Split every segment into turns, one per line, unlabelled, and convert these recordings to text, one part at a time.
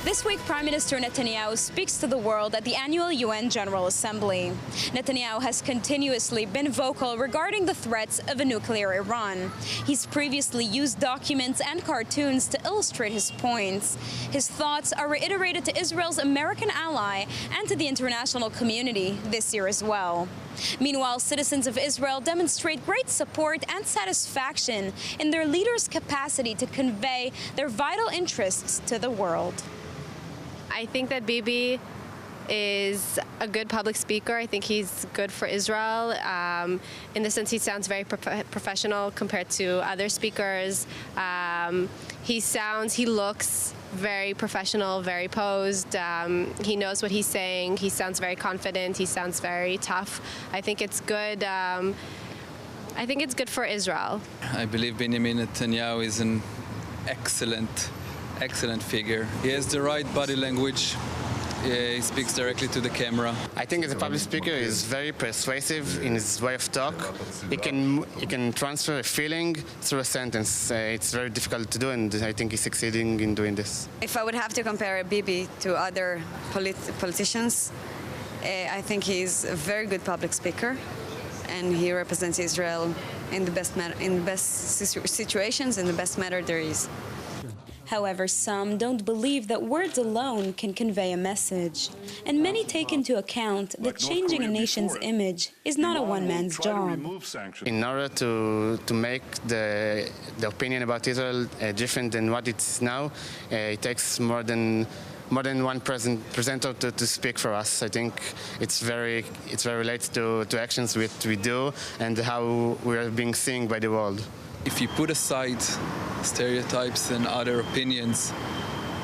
This week, Prime Minister Netanyahu speaks to the world at the annual UN General Assembly. Netanyahu has continuously been vocal regarding the threats of a nuclear Iran. He's previously used documents and cartoons to illustrate his points. His thoughts are reiterated to Israel's American ally and to the international community this year as well. Meanwhile, citizens of Israel demonstrate great support and satisfaction in their leader's capacity to convey their vital interests to the world.
I think that Bibi is a good public speaker. I think he's good for Israel. In the sense, he sounds very professional compared to other speakers. He looks very professional, very posed. He knows what he's saying. He sounds very confident. He sounds very tough. I think it's good. I think it's good for Israel.
I believe Benjamin Netanyahu is an excellent figure. He has the right body language. He speaks directly to the camera.
I think the public speaker is very persuasive in his way of talk. He can transfer a feeling through a sentence. It's very difficult to do, and I think he's succeeding in doing this.
If I would have to compare Bibi to other politicians, I think he's a very good public speaker, and he represents Israel in the best situations, in the best manner there is.
However, some don't believe that words alone can convey a message, and many take into account that changing a nation's image is not a one-man's job.
In order to make the opinion about Israel different than what it's now, it takes more than one presenter to speak for us. I think it's very related to actions we do and how we are being seen by the world.
If you put aside stereotypes and other opinions,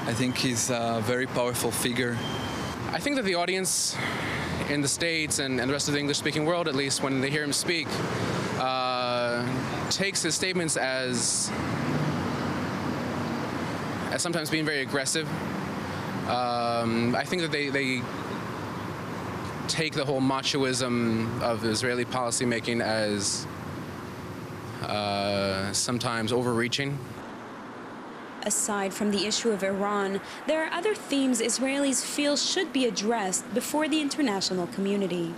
I think he's a very powerful figure.
I think that the audience in the States and the rest of the English-speaking world, at least, when they hear him speak, takes his statements as sometimes being very aggressive. I think that they take the whole machoism of Israeli policymaking as sometimes overreaching.
Aside from the issue of Iran, there are other themes Israelis feel should be addressed before the international community.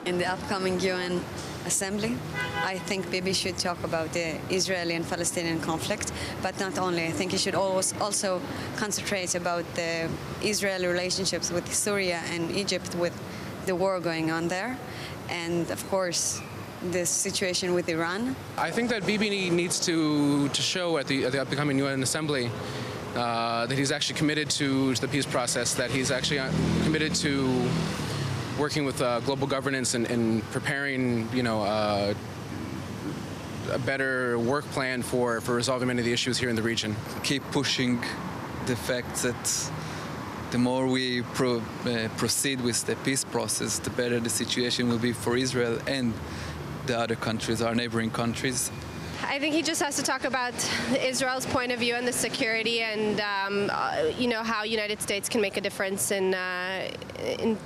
In the upcoming UN Assembly, I think Bibi should talk about the Israeli and Palestinian conflict, but not only. I think he should also concentrate about the Israeli relationships with Syria and Egypt, with the war going on there, and of course this situation with Iran.
I think that Bibi needs to show at the upcoming UN Assembly that he's actually committed to the peace process, that he's actually committed to working with global governance and preparing, a better work plan for resolving many of the issues here in the region.
Keep pushing the fact that the more we proceed with the peace process, the better the situation will be for Israel and the other countries, our neighboring countries.
I think he just has to talk about Israel's point of view and the security, and how United States can make a difference in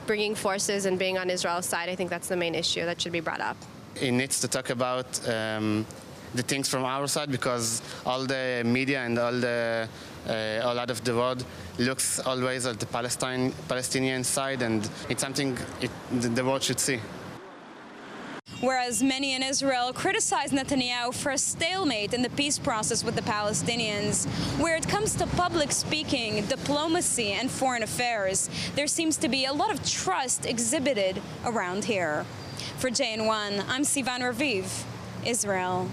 bringing forces and being on Israel's side. I think that's the main issue that should be brought up.
He needs to talk about the things from our side, because all the media and all out of the world looks always at the Palestinian side, and it's something the world should see.
Whereas many in Israel criticize Netanyahu for a stalemate in the peace process with the Palestinians, where it comes to public speaking, diplomacy, and foreign affairs, there seems to be a lot of trust exhibited around here. For JN1, I'm Sivan Raviv, Israel.